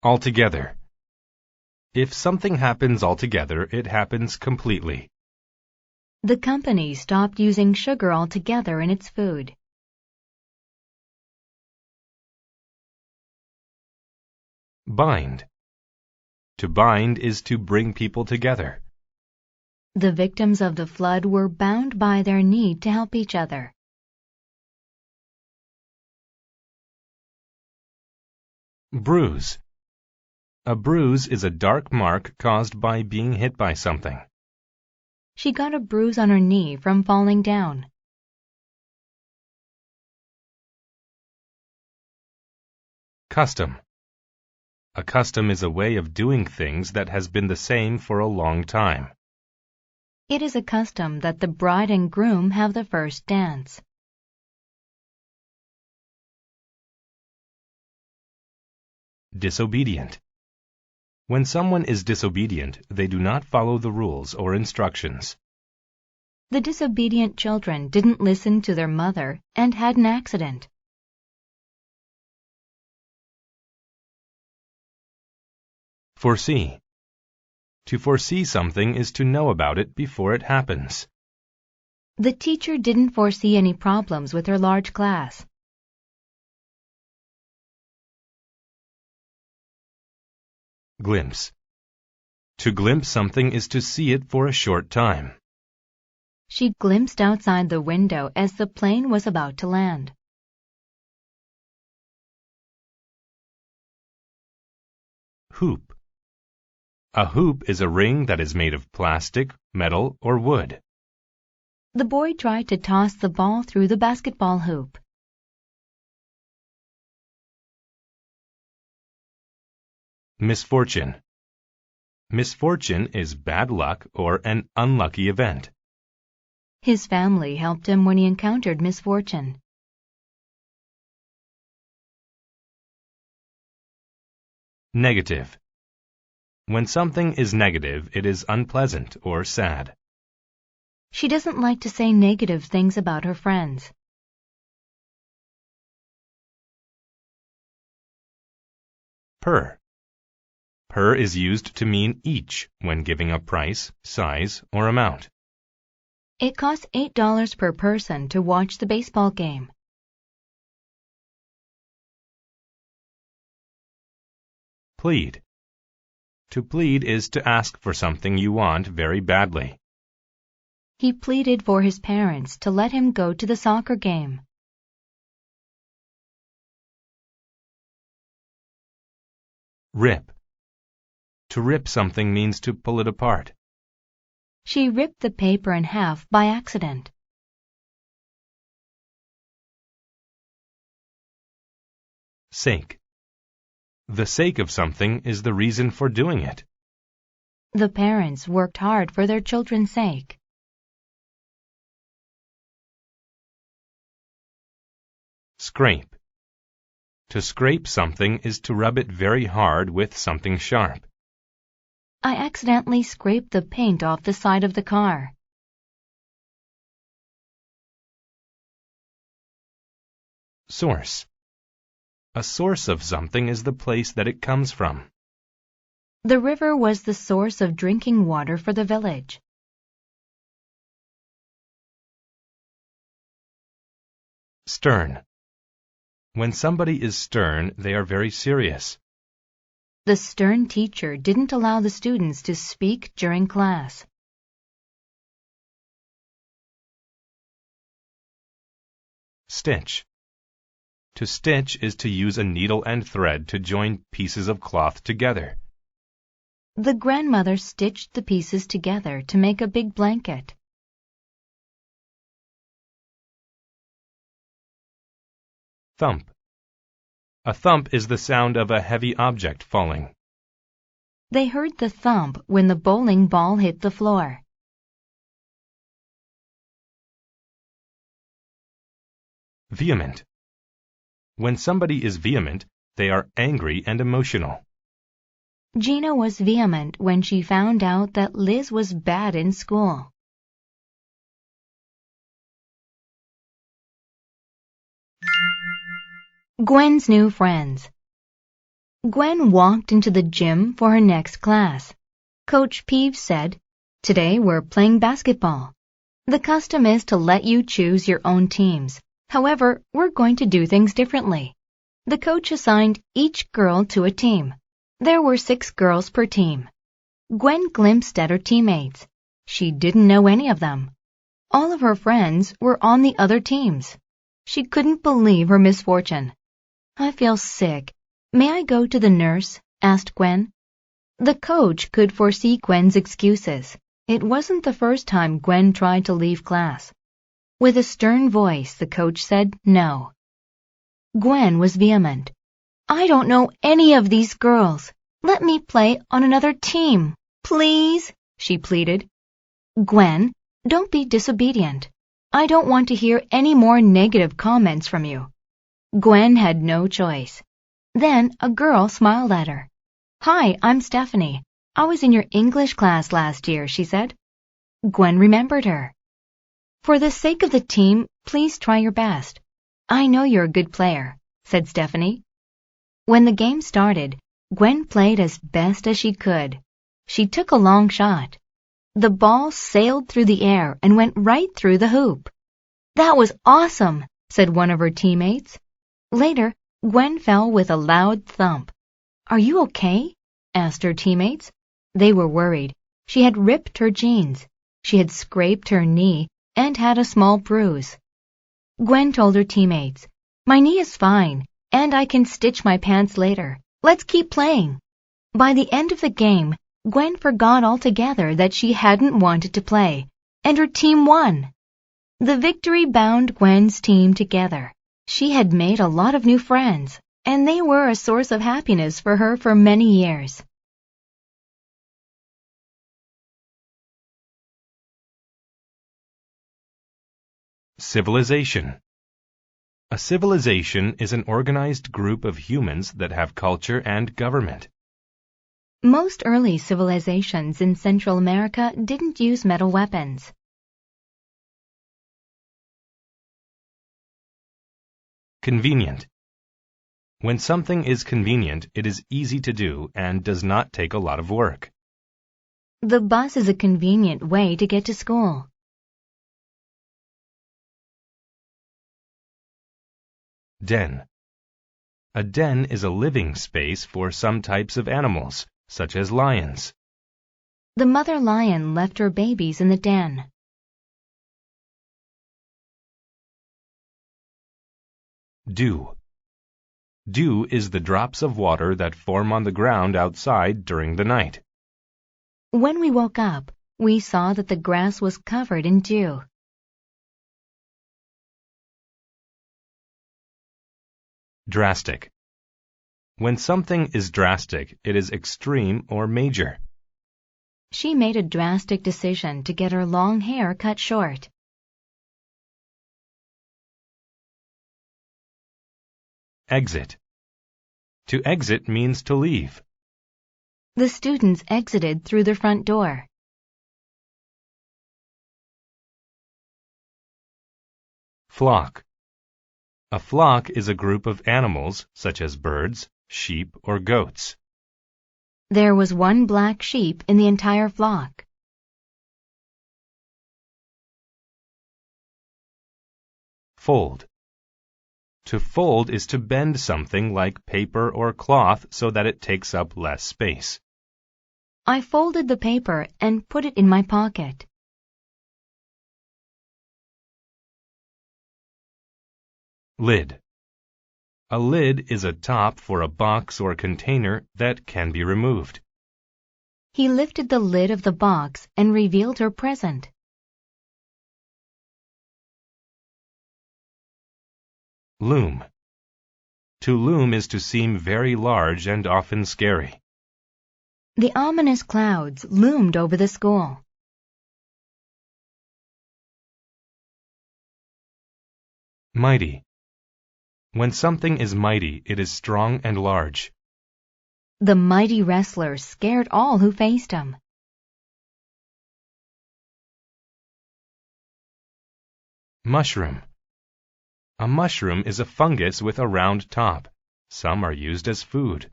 Altogether. If something happens altogether, it happens completely. The company stopped using sugar altogether in its food. Bind. To bind is to bring people together. The victims of the flood were bound by their need to help each other. Bruise. A bruise is a dark mark caused by being hit by something. She got a bruise on her knee from falling down. Custom. A custom is a way of doing things that has been the same for a long time. It is a custom that the bride and groom have the first dance. Disobedient. When someone is disobedient, they do not follow the rules or instructions. The disobedient children didn't listen to their mother and had an accident. Foresee. To foresee something is to know about it before it happens. The teacher didn't foresee any problems with her large class. Glimpse. To glimpse something is to see it for a short time. She glimpsed outside the window as the plane was about to land. Hoop. A hoop is a ring that is made of plastic, metal, or wood. The boy tried to toss the ball through the basketball hoop. Misfortune. Misfortune is bad luck or an unlucky event. His family helped him when he encountered misfortune. Negative. When something is negative, it is unpleasant or sad. She doesn't like to say negative things about her friends. Per. Per is used to mean each when giving a price, size, or amount. It costs $8 per person to watch the baseball game. Plead. To plead is to ask for something you want very badly. He pleaded for his parents to let him go to the soccer game. Rip. To rip something means to pull it apart. She ripped the paper in half by accident. Sake. The sake of something is the reason for doing it. The parents worked hard for their children's sake. Scrape. To scrape something is to rub it very hard with something sharp. I accidentally scraped the paint off the side of the car. Source. A source of something is the place that it comes from. The river was the source of drinking water for the village. Stern. When somebody is stern, they are very serious. The stern teacher didn't allow the students to speak during class. Stitch. To stitch is to use a needle and thread to join pieces of cloth together. The grandmother stitched the pieces together to make a big blanket. Thump. A thump is the sound of a heavy object falling. They heard the thump when the bowling ball hit the floor. Vehement. When somebody is vehement, they are angry and emotional. Gina was vehement when she found out that Liz was bad in school. Gwen's new friends. Gwen walked into the gym for her next class. Coach Peeves said, "Today we're playing basketball. The custom is to let you choose your own teams. However, we're going to do things differently." The coach assigned each girl to a team. There were 6 girls per team. Gwen glimpsed at her teammates. She didn't know any of them. All of her friends were on the other teams. She couldn't believe her misfortune. "I feel sick. May I go to the nurse?" asked Gwen. The coach could foresee Gwen's excuses. It wasn't the first time Gwen tried to leave class. With a stern voice, the coach said no. Gwen was vehement. "I don't know any of these girls. Let me play on another team, please," she pleaded. "Gwen, don't be disobedient. I don't want to hear any more negative comments from you." Gwen had no choice. Then a girl smiled at her. "Hi, I'm Stephanie. I was in your English class last year," she said. Gwen remembered her. "For the sake of the team, please try your best. I know you're a good player," said Stephanie. When the game started, Gwen played as best as she could. She took a long shot. The ball sailed through the air and went right through the hoop. "That was awesome," said one of her teammates. Later, Gwen fell with a loud thump. "Are you okay?" asked her teammates. They were worried. She had ripped her jeans. She had scraped her knee and had a small bruise. Gwen told her teammates, "My knee is fine, and I can stitch my pants later. Let's keep playing." By the end of the game, Gwen forgot altogether that she hadn't wanted to play, and her team won. The victory bound Gwen's team together. She had made a lot of new friends, and they were a source of happiness for her for many years. Civilization. A civilization is an organized group of humans that have culture and government. Most early civilizations in Central America didn't use metal weapons. Convenient. When something is convenient, it is easy to do and does not take a lot of work. The bus is a convenient way to get to school. Den. A den is a living space for some types of animals, such as lions. The mother lion left her babies in the den. Dew. Dew is the drops of water that form on the ground outside during the night. When we woke up, we saw that the grass was covered in dew. Drastic. When something is drastic, it is extreme or major. She made a drastic decision to get her long hair cut short. Exit. To exit means to leave. The students exited through the front door. Flock. A flock is a group of animals, such as birds, sheep, or goats. There was one black sheep in the entire flock. Fold. To fold is to bend something like paper or cloth so that it takes up less space. I folded the paper and put it in my pocket. Lid. A lid is a top for a box or container that can be removed. He lifted the lid of the box and revealed her present. Loom. To loom is to seem very large and often scary. The ominous clouds loomed over the school. Mighty. When something is mighty, it is strong and large. The mighty wrestler scared all who faced him. Mushroom. A mushroom is a fungus with a round top. Some are used as food.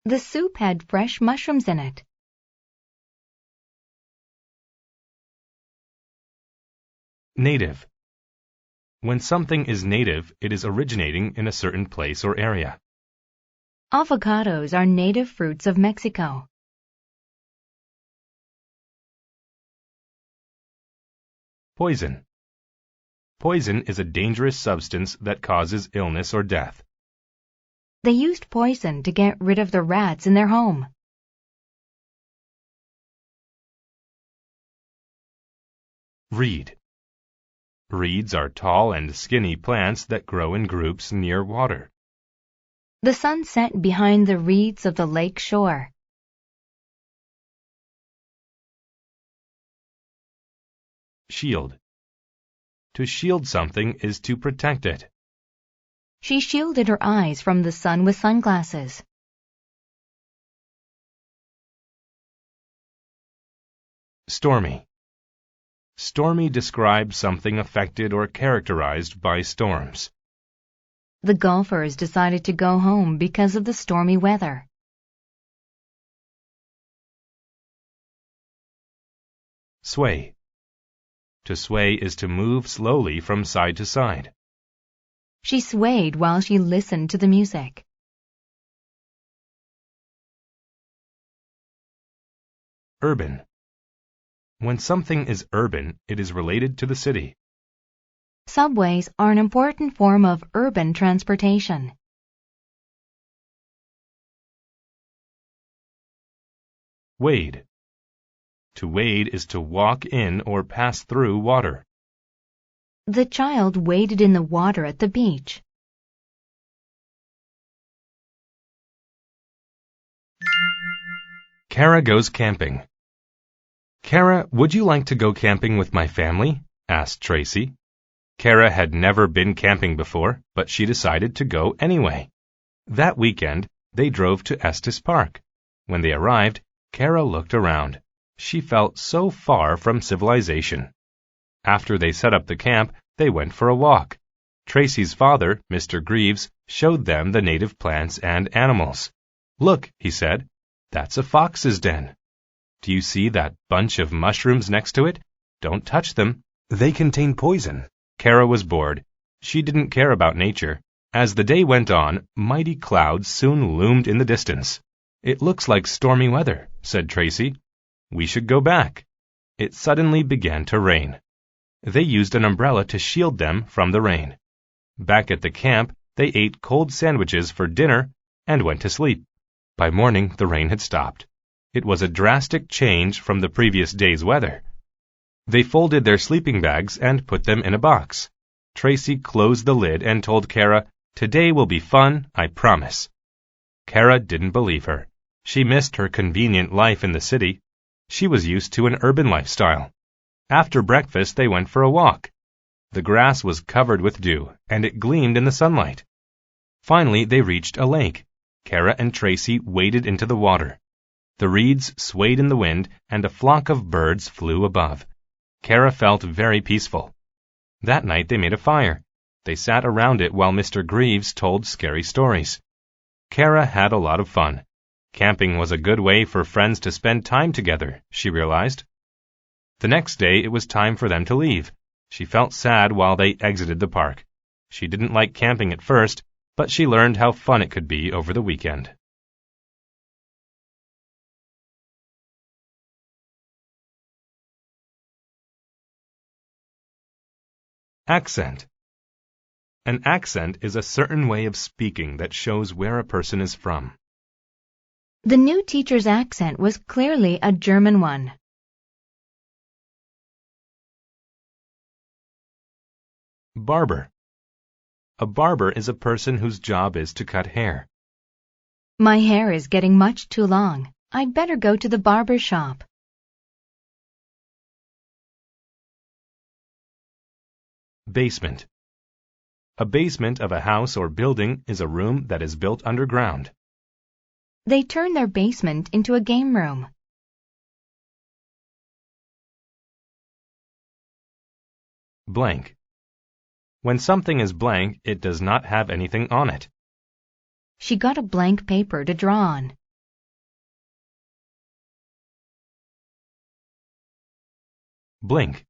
The soup had fresh mushrooms in it. Native. When something is native, it is originating in a certain place or area. Avocados are native fruits of Mexico. Poison. Poison is a dangerous substance that causes illness or death. They used poison to get rid of the rats in their home. Reed. Reeds are tall and skinny plants that grow in groups near water. The sun set behind the reeds of the lake shore. Shield. To shield something is to protect it. She shielded her eyes from the sun with sunglasses. Stormy. Stormy describes something affected or characterized by storms. The golfers decided to go home because of the stormy weather. Sway. To sway is to move slowly from side to side. She swayed while she listened to the music. Urban. When something is urban, it is related to the city. Subways are an important form of urban transportation. Wade. To wade is to walk in or pass through water. The child waded in the water at the beach. Kara goes camping. Kara, would you like to go camping with my family? Asked Tracy. Kara had never been camping before, but she decided to go anyway. That weekend, they drove to Estes Park. When they arrived, Kara looked around. She felt so far from civilization. After they set up the camp, they went for a walk. Tracy's father, Mr. Greaves, showed them the native plants and animals. Look, he said, that's a fox's den. Do you see that bunch of mushrooms next to it? Don't touch them. They contain poison. Kara was bored. She didn't care about nature. As the day went on, mighty clouds soon loomed in the distance. It looks like stormy weather, said Tracy. We should go back. It suddenly began to rain. They used an umbrella to shield them from the rain. Back at the camp, they ate cold sandwiches for dinner and went to sleep. By morning, the rain had stopped. It was a drastic change from the previous day's weather. They folded their sleeping bags and put them in a box. Tracy closed the lid and told Kara, "Today will be fun, I promise." Kara didn't believe her. She missed her convenient life in the city. She was used to an urban lifestyle. After breakfast, they went for a walk. The grass was covered with dew, and it gleamed in the sunlight. Finally, they reached a lake. Kara and Tracy waded into the water. The reeds swayed in the wind, and a flock of birds flew above. Kara felt very peaceful. That night they made a fire. They sat around it while Mr. Greaves told scary stories. Kara had a lot of fun. Camping was a good way for friends to spend time together, she realized. The next day it was time for them to leave. She felt sad while they exited the park. She didn't like camping at first, but she learned how fun it could be over the weekend. Accent. An accent is a certain way of speaking that shows where a person is from. The new teacher's accent was clearly a German one. Barber. A barber is a person whose job is to cut hair. My hair is getting much too long. I'd better go to the barber shop. Basement. A basement of a house or building is a room that is built underground. They turned their basement into a game room. Blank. When something is blank, it does not have anything on it. She got a blank paper to draw on. Blink.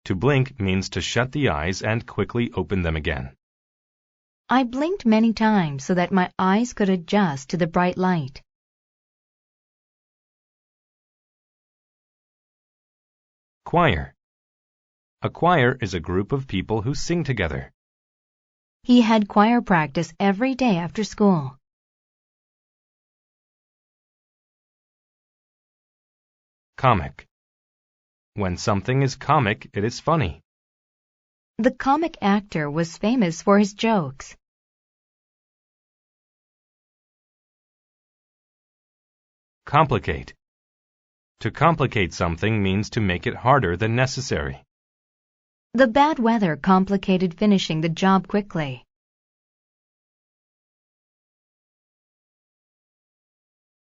To blink means to shut the eyes and quickly open them again. I blinked many times so that my eyes could adjust to the bright light. Choir. A choir is a group of people who sing together. He had choir practice every day after school. Comic. When something is comic, it is funny. The comic actor was famous for his jokes. Complicate. To complicate something means to make it harder than necessary. The bad weather complicated finishing the job quickly.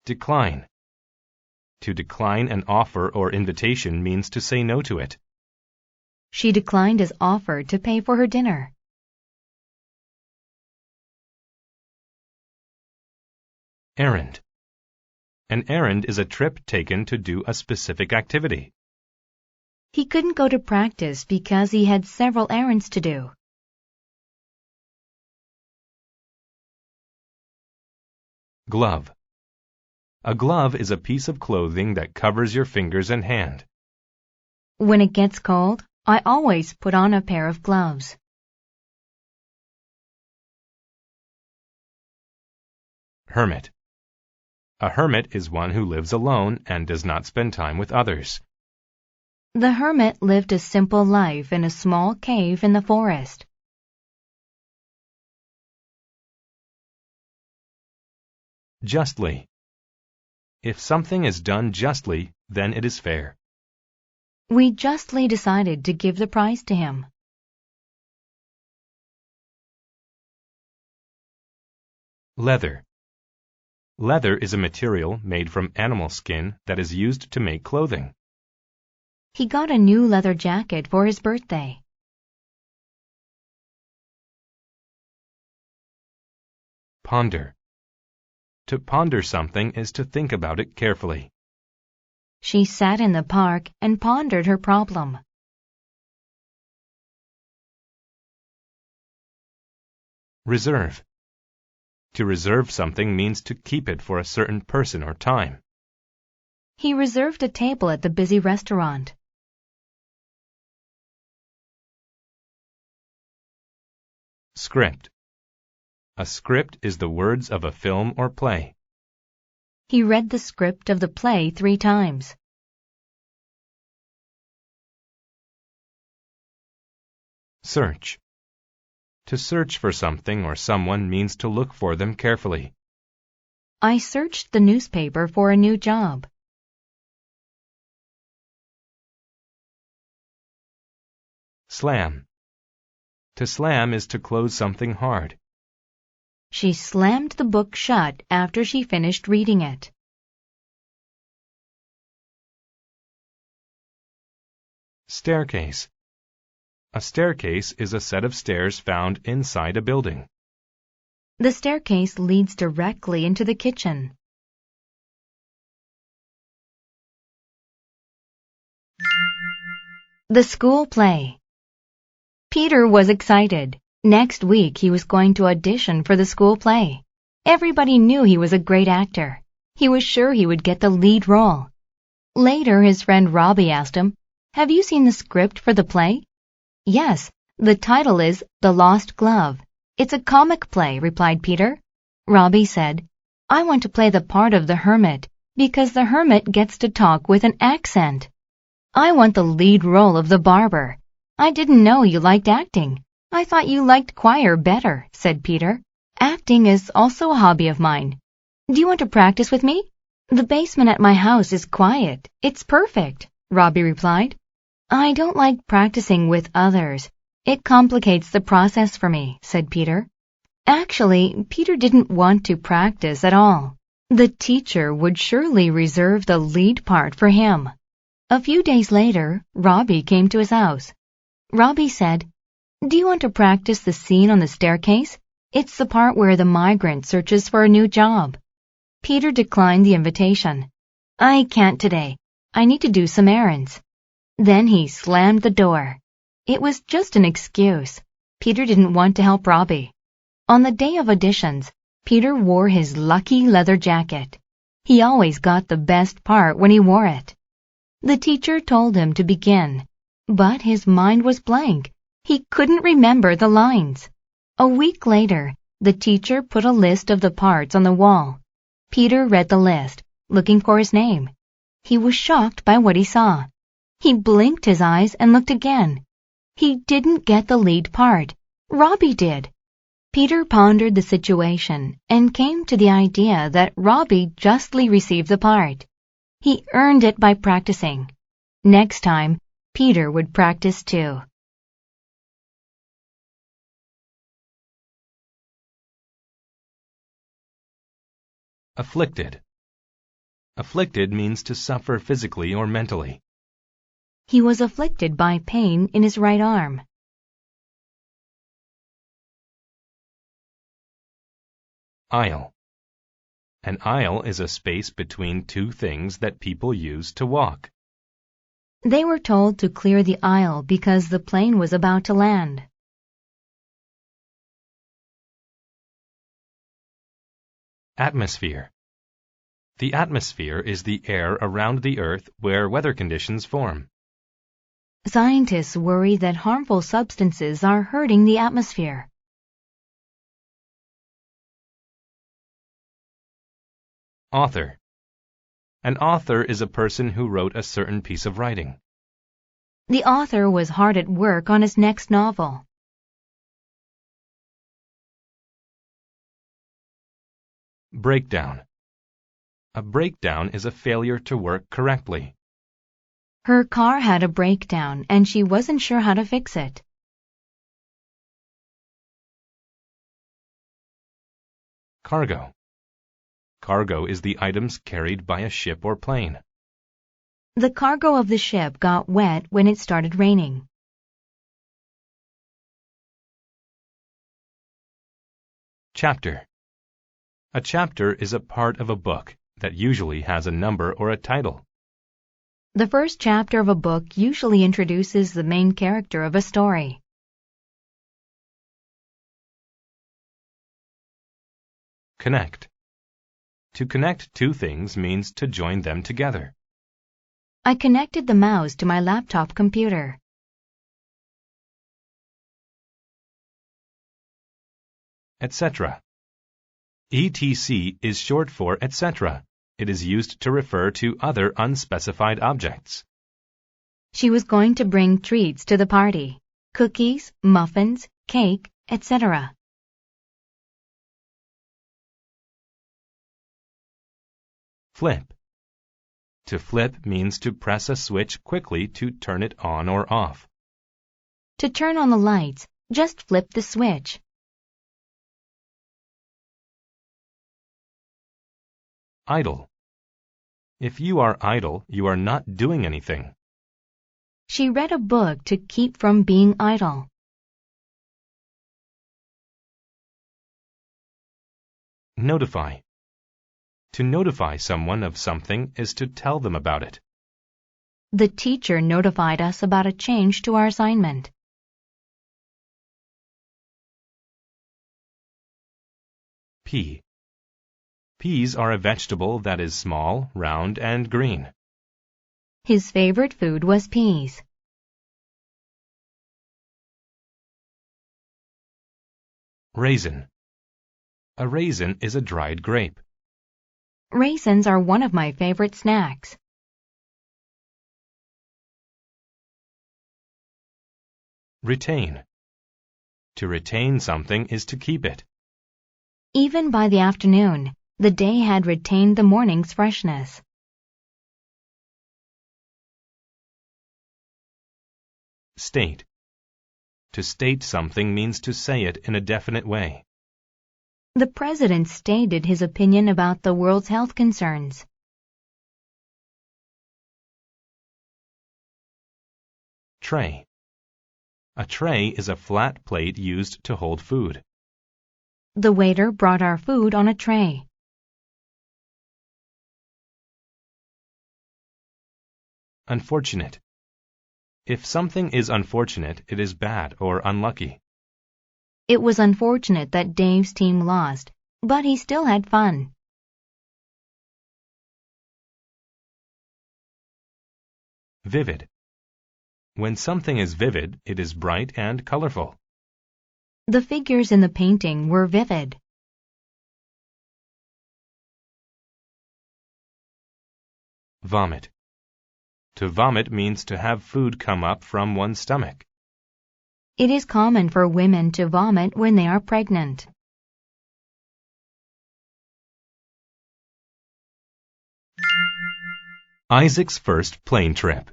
Decline. To decline an offer or invitation means to say no to it. She declined his offer to pay for her dinner. Errand. An errand is a trip taken to do a specific activity. He couldn't go to practice because he had several errands to do. Glove. A glove is a piece of clothing that covers your fingers and hand. When it gets cold, I always put on a pair of gloves. Hermit. A hermit is one who lives alone and does not spend time with others. The hermit lived a simple life in a small cave in the forest. Justly. If something is done justly, then it is fair. We justly decided to give the prize to him. Leather. Leather is a material made from animal skin that is used to make clothing. He got a new leather jacket for his birthday. Ponder. To ponder something is to think about it carefully. She sat in the park and pondered her problem. Reserve. To reserve something means to keep it for a certain person or time. He reserved a table at the busy restaurant. Script. A script is the words of a film or play. He read the script of the play 3 times. Search. To search for something or someone means to look for them carefully. I searched the newspaper for a new job. Slam. To slam is to close something hard. She slammed the book shut after she finished reading it. Staircase. A staircase is a set of stairs found inside a building. The staircase leads directly into the kitchen. The school play. Peter was excited. Next week he was going to audition for the school play. Everybody knew he was a great actor. He was sure he would get the lead role. Later his friend Robbie asked him, "Have you seen the script for the play?" "Yes, the title is The Lost Glove. It's a comic play," replied Peter. Robbie said, "I want to play the part of the hermit because the hermit gets to talk with an accent." "I want the lead role of the barber. I didn't know you liked acting. I thought you liked choir better," said Peter. "Acting is also a hobby of mine. Do you want to practice with me?" "The basement at my house is quiet. It's perfect," Robbie replied. "I don't like practicing with others. It complicates the process for me," said Peter. Actually, Peter didn't want to practice at all. The teacher would surely reserve the lead part for him. A few days later, Robbie came to his house. Robbie said, "Do you want to practice the scene on the staircase? It's the part where the migrant searches for a new job." Peter declined the invitation. "I can't today. I need to do some errands." Then he slammed the door. It was just an excuse. Peter didn't want to help Robbie. On the day of auditions, Peter wore his lucky leather jacket. He always got the best part when he wore it. The teacher told him to begin, but his mind was blank. He couldn't remember the lines. A week later, the teacher put a list of the parts on the wall. Peter read the list, looking for his name. He was shocked by what he saw. He blinked his eyes and looked again. He didn't get the lead part. Robbie did. Peter pondered the situation and came to the idea that Robbie justly received the part. He earned it by practicing. Next time, Peter would practice too. Afflicted. Afflicted means to suffer physically or mentally. He was afflicted by pain in his right arm. Aisle. An aisle is a space between two things that people use to walk. They were told to clear the aisle because the plane was about to land. Atmosphere. The atmosphere is the air around the Earth where weather conditions form. Scientists worry that harmful substances are hurting the atmosphere. Author. An author is a person who wrote a certain piece of writing. The author was hard at work on his next novel. Breakdown. A breakdown is a failure to work correctly. Her car had a breakdown and she wasn't sure how to fix it. Cargo. Cargo is the items carried by a ship or plane. The cargo of the ship got wet when it started raining. Chapter. A chapter is a part of a book that usually has a number or a title. The first chapter of a book usually introduces the main character of a story. Connect. To connect two things means to join them together. I connected the mouse to my laptop computer. Etc. etc. is short for etc. It is used to refer to other unspecified objects. She was going to bring treats to the party: cookies, muffins, cake, etc. Flip. To flip means to press a switch quickly to turn it on or off. To turn on the lights, just flip the switch. Idle. If you are idle, you are not doing anything. She read a book to keep from being idle. Notify. To notify someone of something is to tell them about it. The teacher notified us about a change to our assignment. Pea. Peas are a vegetable that is small, round, and green. His favorite food was peas. Raisin. A raisin is a dried grape. Raisins are one of my favorite snacks. Retain. To retain something is to keep it. Even by the afternoon, the day had retained the morning's freshness. State. To state something means to say it in a definite way. The president stated his opinion about the world's health concerns. Tray. A tray is a flat plate used to hold food. The waiter brought our food on a tray. Unfortunate. If something is unfortunate, it is bad or unlucky. It was unfortunate that Dave's team lost, but he still had fun. Vivid. When something is vivid, it is bright and colorful. The figures in the painting were vivid. Vomit. To vomit means to have food come up from one's stomach. It is common for women to vomit when they are pregnant. Isaac's first plane trip.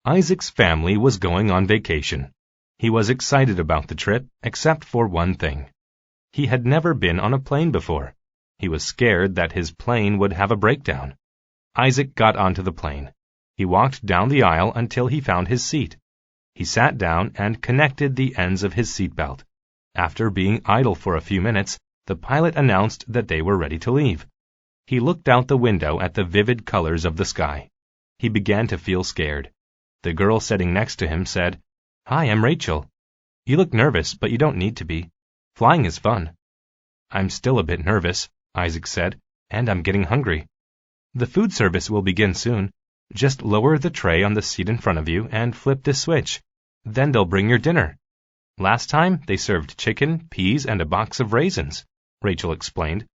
Isaac's family was going on vacation. He was excited about the trip, except for one thing. He had never been on a plane before. He was scared that his plane would have a breakdown. Isaac got onto the plane. He walked down the aisle until he found his seat. He sat down and connected the ends of his seatbelt. After being idle for a few minutes, the pilot announced that they were ready to leave. He looked out the window at the vivid colors of the sky. He began to feel scared. The girl sitting next to him said, "Hi, I'm Rachel. You look nervous, but you don't need to be. Flying is fun." "I'm still a bit nervous," Isaac said, "and I'm getting hungry. The food service will begin soon. Just lower the tray on the seat in front of you and flip this switch. Then they'll bring your dinner. Last time, they served chicken, peas, and a box of raisins," Rachel explained.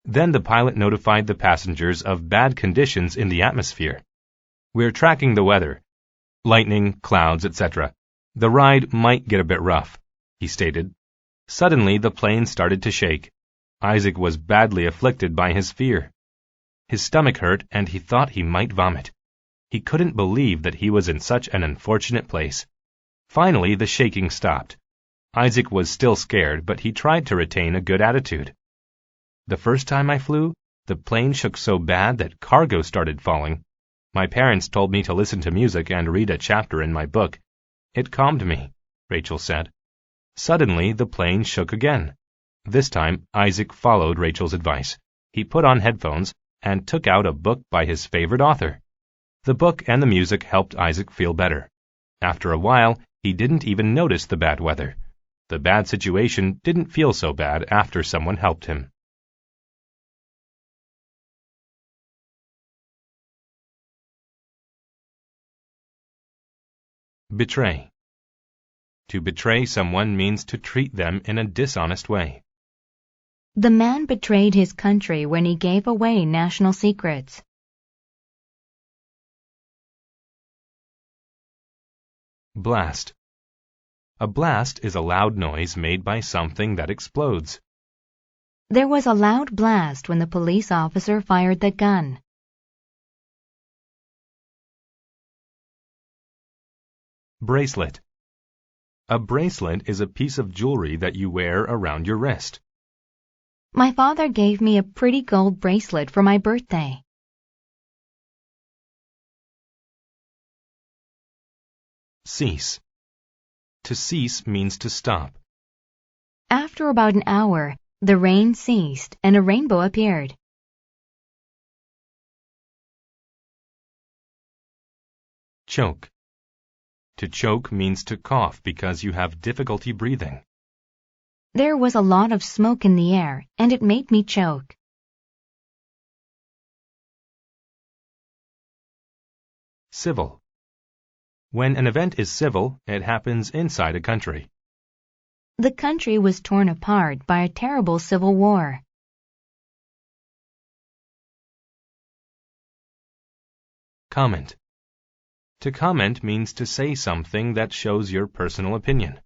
Then the pilot notified the passengers of bad conditions in the atmosphere. "We're tracking the weather. Lightning, clouds, etc. The ride might get a bit rough," he stated. Suddenly, the plane started to shake. Isaac was badly afflicted by his fear. His stomach hurt and he thought he might vomit. He couldn't believe that he was in such an unfortunate place. Finally, the shaking stopped. Isaac was still scared, but he tried to retain a good attitude. "The first time I flew, the plane shook so bad that cargo started falling. My parents told me to listen to music and read a chapter in my book. It calmed me," Rachel said. Suddenly, the plane shook again. This time, Isaac followed Rachel's advice. He put on headphones and took out a book by his favorite author. The book and the music helped Isaac feel better. After a while, he didn't even notice the bad weather. The bad situation didn't feel so bad after someone helped him. Betray. To betray someone means to treat them in a dishonest way. The man betrayed his country when he gave away national secrets. Blast. A blast is a loud noise made by something that explodes. There was a loud blast when the police officer fired the gun. Bracelet. A bracelet is a piece of jewelry that you wear around your wrist. My father gave me a pretty gold bracelet for my birthday. Cease. To cease means to stop. After about an hour, the rain ceased and a rainbow appeared. Choke. To choke means to cough because you have difficulty breathing. There was a lot of smoke in the air, and it made me choke. Civil. When an event is civil, it happens inside a country. The country was torn apart by a terrible civil war. Comment. To comment means to say something that shows your personal opinion.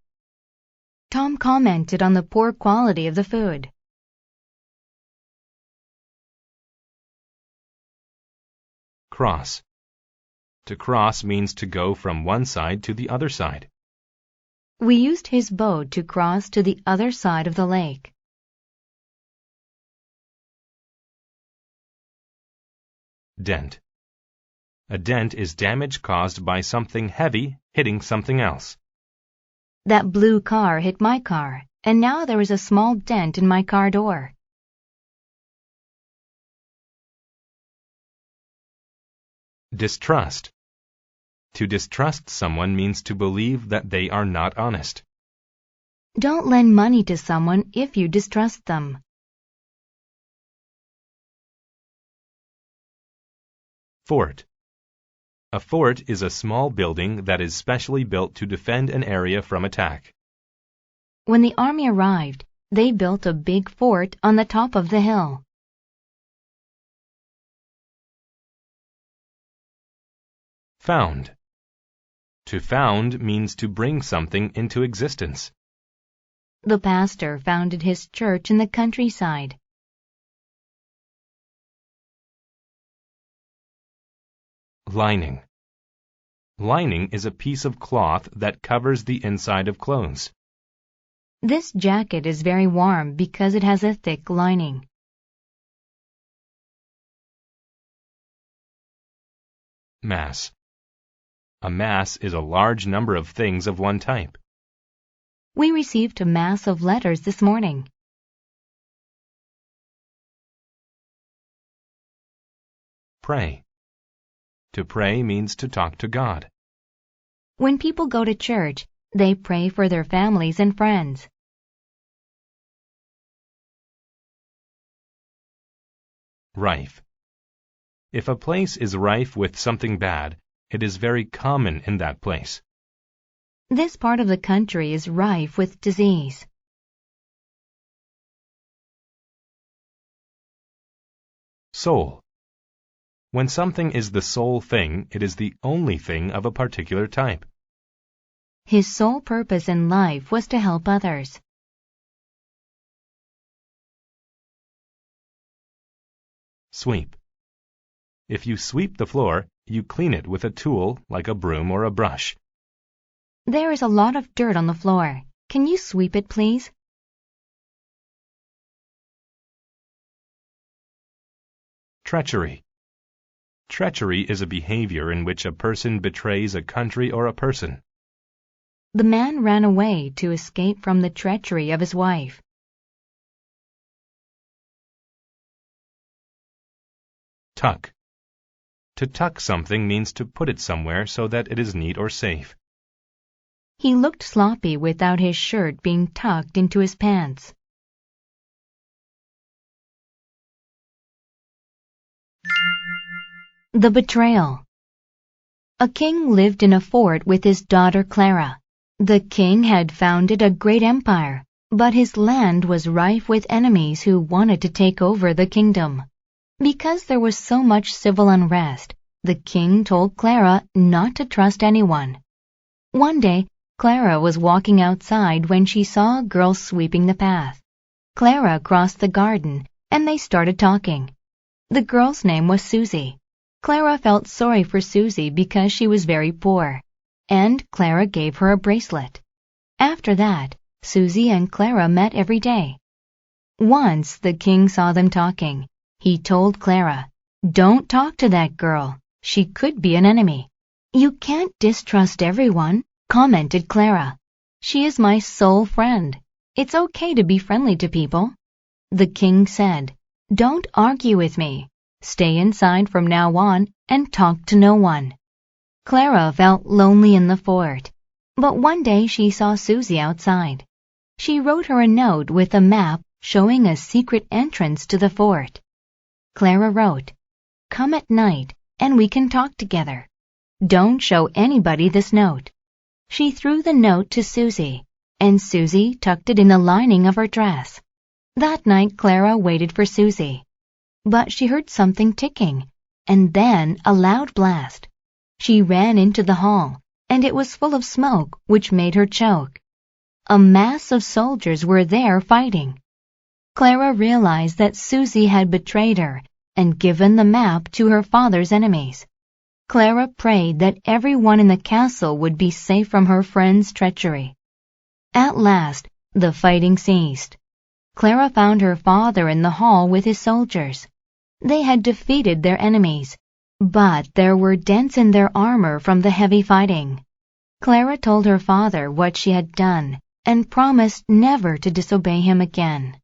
Tom commented on the poor quality of the food. Cross. To cross means to go from one side to the other side. We used his boat to cross to the other side of the lake. Dent. A dent is damage caused by something heavy hitting something else. That blue car hit my car, and now there is a small dent in my car door. Distrust. To distrust someone means to believe that they are not honest. Don't lend money to someone if you distrust them. Fort. A fort is a small building that is specially built to defend an area from attack. When the army arrived, they built a big fort on the top of the hill. Found. To found means to bring something into existence. The pastor founded his church in the countryside. Lining. Lining is a piece of cloth that covers the inside of clothes. This jacket is very warm because it has a thick lining. Mass. A mass is a large number of things of one type. We received a mass of letters this morning. Pray. To pray means to talk to God. When people go to church, they pray for their families and friends. Rife. If a place is rife with something bad, it is very common in that place. This part of the country is rife with disease. Sole. When something is the sole thing, it is the only thing of a particular type. His sole purpose in life was to help others. Sweep. If you sweep the floor, you clean it with a tool like a broom or a brush. There is a lot of dirt on the floor. Can you sweep it, please? Treachery. Treachery is a behavior in which a person betrays a country or a person. The man ran away to escape from the treachery of his wife. Tuck. To tuck something means to put it somewhere so that it is neat or safe. He looked sloppy without his shirt being tucked into his pants. The betrayal. A king lived in a fort with his daughter Clara. The king had founded a great empire, but his land was rife with enemies who wanted to take over the kingdom. Because there was so much civil unrest, the king told Clara not to trust anyone. One day, Clara was walking outside when she saw a girl sweeping the path. Clara crossed the garden, and they started talking. The girl's name was Susie. Clara felt sorry for Susie because she was very poor, and Clara gave her a bracelet. After that, Susie and Clara met every day. Once the king saw them talking. He told Clara, "Don't talk to that girl. She could be an enemy." "You can't distrust everyone," commented Clara. "She is my sole friend. It's okay to be friendly to people." The king said, "Don't argue with me. Stay inside from now on and talk to no one." Clara felt lonely in the fort, but one day she saw Susie outside. She wrote her a note with a map showing a secret entrance to the fort. Clara wrote, "Come at night and we can talk together. Don't show anybody this note." She threw the note to Susie, and Susie tucked it in the lining of her dress. That night Clara waited for Susie, but she heard something ticking, and then a loud blast. She ran into the hall, and it was full of smoke, which made her choke. A mass of soldiers were there fighting. Clara realized that Susie had betrayed her and given the map to her father's enemies. Clara prayed that everyone in the castle would be safe from her friend's treachery. At last, the fighting ceased. Clara found her father in the hall with his soldiers. They had defeated their enemies, but there were dents in their armor from the heavy fighting. Clara told her father what she had done and promised never to disobey him again.